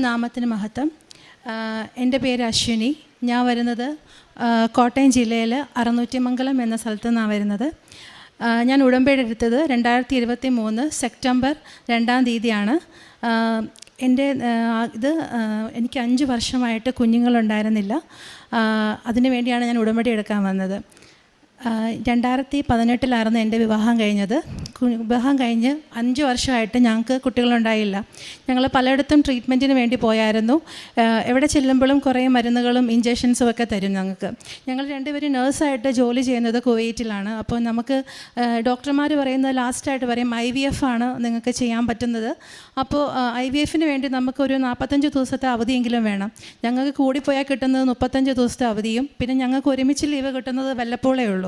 നാമത്തിന് മഹത്വം. എൻ്റെ പേര് അശ്വിനി. ഞാൻ വരുന്നത് കോട്ടയം ജില്ലയിൽ അറന്നൂറ്റിമംഗലം എന്ന സ്ഥലത്തു നിന്നാണ് വരുന്നത്. ഞാൻ ഉടമ്പടി എടുത്തത് 2023 സെപ്റ്റംബർ 2-ാം തീയതിയാണ്. എനിക്ക് 5 വർഷമായിട്ട് കുഞ്ഞുങ്ങളുണ്ടായിരുന്നില്ല. അതിനു വേണ്ടിയാണ് ഞാൻ ഉടമ്പടി എടുക്കാൻ വന്നത്. 2018 എൻ്റെ വിവാഹം കഴിഞ്ഞത്. വിവാഹം കഴിഞ്ഞ് 5 വർഷമായിട്ട് ഞങ്ങൾക്ക് കുട്ടികളുണ്ടായില്ല. ഞങ്ങൾ പലയിടത്തും ട്രീറ്റ്മെൻറ്റിന് വേണ്ടി പോയായിരുന്നു. എവിടെ ചെല്ലുമ്പോഴും കുറേ മരുന്നുകളും ഇഞ്ചക്ഷൻസും ഒക്കെ തരും ഞങ്ങൾക്ക്. ഞങ്ങൾ രണ്ടുപേരും നേഴ്സായിട്ട് ജോലി ചെയ്യുന്നത് കുവൈറ്റിലാണ്. അപ്പോൾ നമുക്ക് ഡോക്ടർമാർ പറയുന്നത് ലാസ്റ്റായിട്ട് പറയും IVF ആണ് നിങ്ങൾക്ക് ചെയ്യാൻ പറ്റുന്നത്. അപ്പോൾ IVFന് വേണ്ടി നമുക്കൊരു 45 ദിവസത്തെ അവധിയെങ്കിലും വേണം. ഞങ്ങൾക്ക് കൂടിപ്പോയാൽ കിട്ടുന്നത് 35 ദിവസത്തെ അവധിയും പിന്നെ ഞങ്ങൾക്ക് ഒരുമിച്ച് ലീവ് കിട്ടുന്നത് വല്ലപ്പോഴേ ഉള്ളൂ.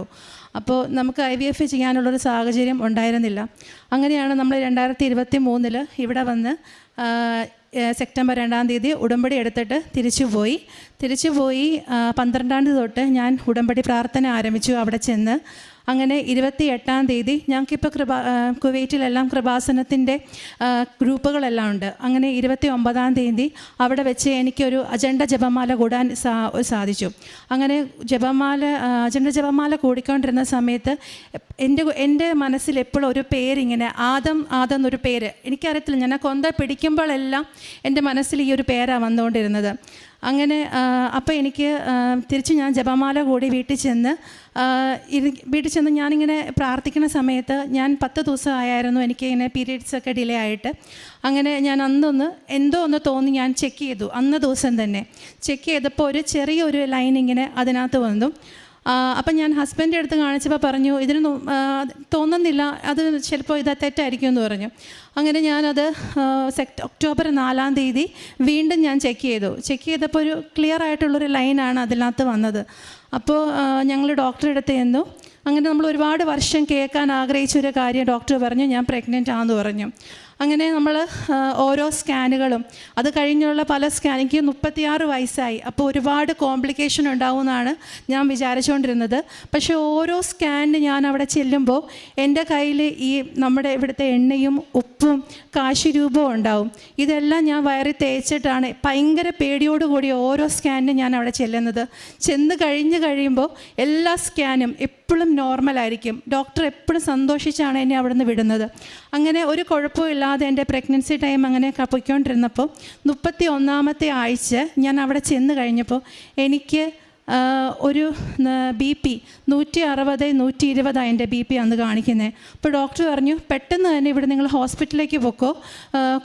അപ്പോൾ നമുക്ക് IVF ചെയ്യാനുള്ളൊരു സാഹചര്യം ഉണ്ടായിരുന്നില്ല. അങ്ങനെയാണ് നമ്മൾ 2023 ഇവിടെ വന്ന് സെപ്റ്റംബർ 2-ാം തീയതി ഉടമ്പടി എടുത്തിട്ട് തിരിച്ചുപോയി. 12-ാം തീയതി തൊട്ട് ഞാൻ ഉടമ്പടി പ്രാർത്ഥന ആരംഭിച്ചു അവിടെ ചെന്ന്. അങ്ങനെ 28-ാം തീയതി ഞങ്ങൾക്കിപ്പോൾ കുവൈറ്റിലെല്ലാം കൃപാസനത്തിൻ്റെ ഗ്രൂപ്പുകളെല്ലാം ഉണ്ട്. അങ്ങനെ 29-ാം തീയതി അവിടെ വെച്ച് എനിക്കൊരു അജണ്ട ജപമാല കൂടാൻ സാധിച്ചു. അങ്ങനെ അജണ്ട ജപമാല കൂടിക്കൊണ്ടിരുന്ന സമയത്ത് എൻ്റെ മനസ്സിൽ എപ്പോഴും ഒരു പേരിങ്ങനെ ആദം എന്നൊരു പേര്, എനിക്കറിയത്തില്ല, ഞാൻ കൊന്ത പിടിക്കുമ്പോഴെല്ലാം എൻ്റെ മനസ്സിൽ ഈ ഒരു പേരാണ് വന്നുകൊണ്ടിരുന്നത്. അങ്ങനെ അപ്പോൾ എനിക്ക് തിരിച്ച് ഞാൻ ജപമാല കൂടി വീട്ടിൽ ചെന്ന് ഞാനിങ്ങനെ പ്രാർത്ഥിക്കുന്ന സമയത്ത് ഞാൻ 10 ദിവസം ആയിരുന്നു എനിക്കിങ്ങനെ പീരിയഡ്സൊക്കെ ഡിലേ ആയിട്ട്. അങ്ങനെ ഞാൻ എന്തോ ഒന്ന് തോന്നി ഞാൻ ചെക്ക് ചെയ്തു. ദിവസം തന്നെ ചെക്ക് ചെയ്തപ്പോൾ ഒരു ചെറിയൊരു ലൈൻ ഇങ്ങനെ അതിനകത്ത് വന്നു. അപ്പം ഞാൻ ഹസ്ബൻഡിൻ്റെ അടുത്ത് കാണിച്ചപ്പോൾ പറഞ്ഞു ഇതിന് തോന്നുന്നില്ല, അത് ചിലപ്പോൾ ഇത് തെറ്റായിരിക്കും എന്ന് പറഞ്ഞു. അങ്ങനെ ഞാനത് ഒക്ടോബർ 4-ാം തീയതി വീണ്ടും ഞാൻ ചെക്ക് ചെയ്തപ്പോൾ ഒരു ക്ലിയർ ആയിട്ടുള്ളൊരു ലൈനാണ് അതിനകത്ത് വന്നത്. അപ്പോൾ ഞങ്ങൾ ഡോക്ടറെ അടുത്ത് ചെന്നു. അങ്ങനെ നമ്മൾ ഒരുപാട് വർഷം കേൾക്കാൻ ആഗ്രഹിച്ചൊരു കാര്യം ഡോക്ടർ പറഞ്ഞു ഞാൻ പ്രഗ്നൻ്റ് ആണെന്ന് പറഞ്ഞു. അങ്ങനെ നമ്മൾ ഓരോ സ്കാനുകളും അത് കഴിഞ്ഞുള്ള പല എനിക്ക് 36 വയസ്സായി. അപ്പോൾ ഒരുപാട് കോംപ്ലിക്കേഷൻ ഉണ്ടാവുമെന്നാണ് ഞാൻ വിചാരിച്ചുകൊണ്ടിരുന്നത്. പക്ഷേ ഓരോ സ്കാനിന് ഞാൻ അവിടെ ചെല്ലുമ്പോൾ എൻ്റെ കയ്യിൽ ഈ നമ്മുടെ ഇവിടുത്തെ എണ്ണയും ഉപ്പും കാശിരൂപവും ഉണ്ടാവും. ഇതെല്ലാം ഞാൻ വയറിൽ തേച്ചിട്ടാണ് ഭയങ്കര പേടിയോടുകൂടി ഓരോ സ്കാനിനും ഞാൻ അവിടെ ചെല്ലുന്നത്. കഴിയുമ്പോൾ എല്ലാ സ്കാനും എപ്പോഴും നോർമലായിരിക്കും. ഡോക്ടർ എപ്പോഴും സന്തോഷിച്ചാണ് എന്നെ അവിടെ നിന്ന് വിടുന്നത്. അങ്ങനെ ഒരു കുഴപ്പമില്ലാതെ എൻ്റെ പ്രഗ്നൻസി ടൈം അങ്ങനെ പൊയ്ക്കൊണ്ടിരുന്നപ്പോൾ 31-ാമത്തെ ആഴ്ച ഞാൻ അവിടെ ചെന്ന് കഴിഞ്ഞപ്പോൾ എനിക്ക് ഒരു BP 160/120 എൻ്റെ BP അന്ന് കാണിക്കുന്നത്. അപ്പോൾ ഡോക്ടർ പറഞ്ഞു പെട്ടെന്ന് തന്നെ ഇവിടെ നിങ്ങൾ ഹോസ്പിറ്റലിലേക്ക് പോക്കോ,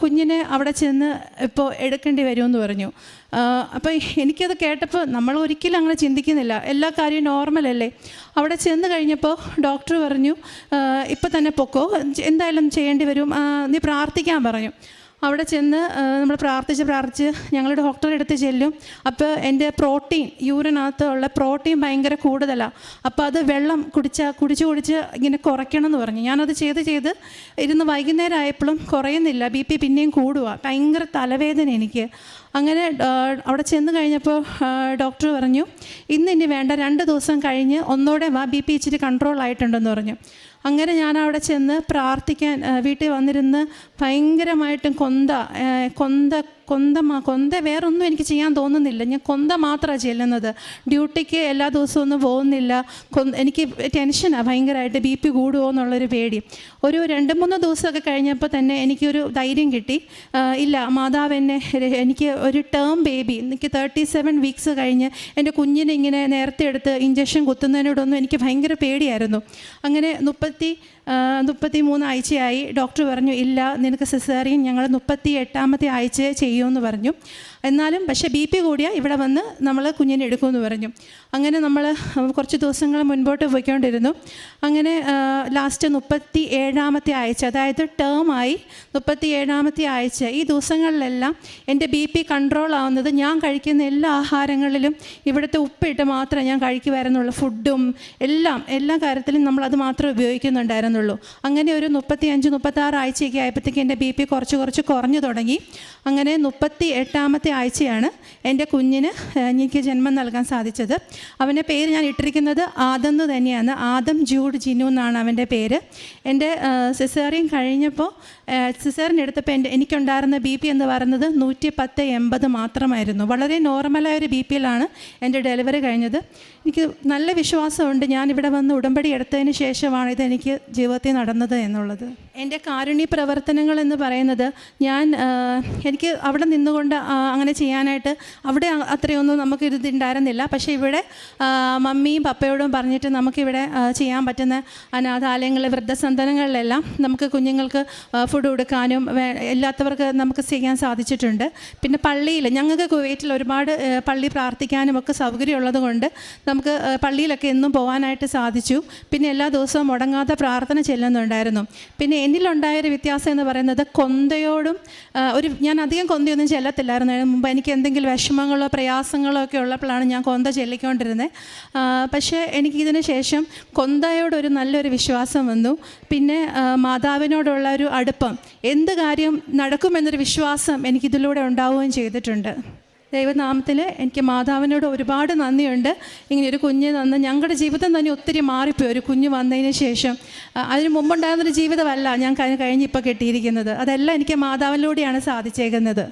കുഞ്ഞിനെ അവിടെ ചെന്ന് ഇപ്പോൾ എടുക്കേണ്ടി വരുമെന്ന് പറഞ്ഞു. അപ്പോൾ എനിക്കത് കേട്ടപ്പോൾ നമ്മൾ ഒരിക്കലും അങ്ങനെ ചിന്തിക്കുന്നില്ല, എല്ലാ കാര്യവും നോർമലല്ലേ. അവിടെ ചെന്ന് കഴിഞ്ഞപ്പോൾ ഡോക്ടർ പറഞ്ഞു ഇപ്പം തന്നെ പൊക്കോ, എന്തായാലും ചെയ്യേണ്ടി വരും, നീ പ്രാർത്ഥിക്കാൻ പറഞ്ഞു. അവിടെ ചെന്ന് നമ്മൾ പ്രാർത്ഥിച്ച് ഞങ്ങൾ ഡോക്ടറെ അടുത്ത് ചെല്ലും. അപ്പോൾ എൻ്റെ പ്രോട്ടീൻ യൂറിനകത്തുള്ള പ്രോട്ടീൻ ഭയങ്കര കൂടുതലാണ്. അപ്പോൾ അത് വെള്ളം കുടിച്ച് ഇങ്ങനെ കുറയ്ക്കണം എന്ന് പറഞ്ഞു. ഞാനത് ചെയ്ത് ഇരുന്ന് വൈകുന്നേരം ആയപ്പോഴും കുറയുന്നില്ല, BP പിന്നെയും കൂടുക, ഭയങ്കര തലവേദന എനിക്ക്. അങ്ങനെ അവിടെ ചെന്ന് കഴിഞ്ഞപ്പോൾ ഡോക്ടർ പറഞ്ഞു ഇനി വേണ്ട, 2 ദിവസം കഴിഞ്ഞ് ഒന്നുകൂടെ BP ഇച്ചിരി കൺട്രോൾ ആയിട്ടുണ്ടെന്ന് പറഞ്ഞു. അങ്ങനെ ഞാൻ അവിടെ ചെന്ന് പ്രാർത്ഥിക്കാൻ വീട്ടിൽ വന്നിരുന്ന് ഭയങ്കരമായിട്ടും കൊന്ത വേറൊന്നും എനിക്ക് ചെയ്യാൻ തോന്നുന്നില്ല. ഞാൻ കൊന്ത മാത്രമാണ് ചെല്ലുന്നത്. ഡ്യൂട്ടിക്ക് എല്ലാ ദിവസവും ഒന്നും പോകുന്നില്ല. എനിക്ക് ടെൻഷനാണ് ഭയങ്കരമായിട്ട്, BP കൂടുമോ എന്നുള്ളൊരു പേടി. ഒരു 2-3 ദിവസമൊക്കെ കഴിഞ്ഞപ്പോൾ തന്നെ എനിക്കൊരു ധൈര്യം കിട്ടി. ഇല്ല, മാതാവ് എനിക്ക് ഒരു ടേം ബേബി, എനിക്ക് 37 വീക്സ് കഴിഞ്ഞ് എൻ്റെ കുഞ്ഞിനെ ഇങ്ങനെ നേരത്തെ എടുത്ത് ഇഞ്ചക്ഷൻ കുത്തുന്നതിനോടൊന്നും എനിക്ക് ഭയങ്കര പേടിയായിരുന്നു. അങ്ങനെ 33 ആഴ്ചയായി. ഡോക്ടർ പറഞ്ഞു ഇല്ല, നിനക്ക് സിസേറിയൻ ഞങ്ങൾ 38-ാമത്തെ ആഴ്ച ചെയ്യുമെന്ന് പറഞ്ഞു. എന്നാലും പക്ഷേ BP കൂടിയാൽ ഇവിടെ വന്ന് നമ്മൾ കുഞ്ഞിനെ എടുക്കുമെന്ന് പറഞ്ഞു. അങ്ങനെ നമ്മൾ കുറച്ച് ദിവസങ്ങൾ മുൻപോട്ട് പോയിക്കൊണ്ടിരുന്നു. അങ്ങനെ ലാസ്റ്റ് 37-ാമത്തെ ആഴ്ച, അതായത് ടേമായി 37-ാമത്തെ ആഴ്ച, ഈ ദിവസങ്ങളിലെല്ലാം എൻ്റെ BP കൺട്രോൾ ആവുന്നത് ഞാൻ കഴിക്കുന്ന എല്ലാ ആഹാരങ്ങളിലും ഇവിടുത്തെ ഉപ്പിട്ട് മാത്രമേ ഞാൻ കഴിക്കുമായിരുന്നുള്ളൂ. ഫുഡും എല്ലാ കാര്യത്തിലും നമ്മളത് മാത്രമേ ഉപയോഗിക്കുന്നുണ്ടായിരുന്നുള്ളൂ. അങ്ങനെ ഒരു 35-36 ആഴ്ചയൊക്കെ ആയപ്പോഴത്തേക്ക് എൻ്റെ BP കുറച്ച് കുറഞ്ഞു തുടങ്ങി. അങ്ങനെ 38ാമത്തെ ആഴ്ചയാണ് എൻ്റെ കുഞ്ഞിന് എനിക്ക് ജന്മം നൽകാൻ സാധിച്ചത്. അവൻ്റെ പേര് ഞാൻ ഇട്ടിരിക്കുന്നത് ആദം എന്ന് തന്നെയാണ്. ആദം ജൂഡ് ജിനു എന്നാണ് അവൻ്റെ പേര്. എൻ്റെ സിസേറിയൻ കഴിഞ്ഞപ്പോൾ സിസേറിയൻ എടുത്തപ്പോൾ എനിക്കുണ്ടായിരുന്ന BP എന്ന് പറയുന്നത് 110/80 മാത്രമായിരുന്നു. വളരെ നോർമലായ ഒരു BPയിലാണ് എൻ്റെ ഡെലിവറി കഴിഞ്ഞത്. എനിക്ക് നല്ല വിശ്വാസമുണ്ട് ഞാനിവിടെ വന്ന് ഉടമ്പടി എടുത്തതിന് ശേഷമാണ് ഇതെനിക്ക് ജീവിതത്തിൽ നടന്നത് എന്നുള്ളത്. എൻ്റെ കാരുണ്യ പ്രവർത്തനങ്ങൾ എന്ന് പറയുന്നത് എനിക്ക് അവിടെ നിന്നുകൊണ്ട് അങ്ങനെ ചെയ്യാനായിട്ട് അവിടെ അത്രയൊന്നും നമുക്കിതുണ്ടായിരുന്നില്ല. പക്ഷേ ഇവിടെ മമ്മിയും പപ്പയോടും പറഞ്ഞിട്ട് നമുക്കിവിടെ ചെയ്യാൻ പറ്റുന്ന അനാഥാലയങ്ങളിലെ വൃദ്ധസദനങ്ങളിലെല്ലാം നമുക്ക് കുഞ്ഞുങ്ങൾക്ക് ഫുഡ് കൊടുക്കാനും എല്ലാത്തവർക്ക് നമുക്ക് ചെയ്യാൻ സാധിച്ചിട്ടുണ്ട്. പിന്നെ പള്ളിയിൽ ഞങ്ങൾക്ക് കുവൈറ്റിൽ ഒരുപാട് പള്ളി പ്രാർത്ഥിക്കാനും ഒക്കെ സൗകര്യമുള്ളത് കൊണ്ട് നമുക്ക് പള്ളിയിലൊക്കെ എന്നും പോകാനായിട്ട് സാധിച്ചു. പിന്നെ എല്ലാ ദിവസവും മുടങ്ങാതെ പ്രാർത്ഥന ചെല്ലുന്നുണ്ടായിരുന്നു. പിന്നെ എന്നിലുണ്ടായൊരു വ്യത്യാസം എന്ന് പറയുന്നത് കൊന്തയോടും ഞാൻ അധികം കൊന്തയൊന്നും ചെല്ലത്തില്ലായിരുന്നു. അതിന് മുമ്പ് എനിക്ക് എന്തെങ്കിലും വിഷമങ്ങളോ പ്രയാസങ്ങളോ ഒക്കെ ഉള്ളപ്പോഴാണ് ഞാൻ കൊന്ത ചെല്ലിക്കൊണ്ടിരുന്നത്. പക്ഷേ എനിക്കിതിന് ശേഷം കൊന്തയോടൊരു നല്ലൊരു വിശ്വാസം വന്നു. പിന്നെ മാതാവിനോടുള്ള ഒരു അടുപ്പം, എന്ത് കാര്യം നടക്കുമെന്നൊരു വിശ്വാസം എനിക്കിതിലൂടെ ഉണ്ടാവുകയും ചെയ്തിട്ടുണ്ട്. ദൈവനാമത്തിൽ എനിക്ക് മാതാവിനോട് ഒരുപാട് നന്ദിയുണ്ട്. ഇങ്ങനെയൊരു കുഞ്ഞ് തന്ന് ഞങ്ങളുടെ ജീവിതം തന്നെ ഒത്തിരി മാറിപ്പോയി ഒരു കുഞ്ഞ് വന്നതിന് ശേഷം. അതിന് മുമ്പുണ്ടാകുന്നൊരു ജീവിതമല്ല ഞാൻ കഴിഞ്ഞിപ്പോൾ കിട്ടിയിരിക്കുന്നത്. അതെല്ലാം എനിക്ക് മാതാവിലൂടെയാണ് സാധിച്ചേക്കുന്നത്.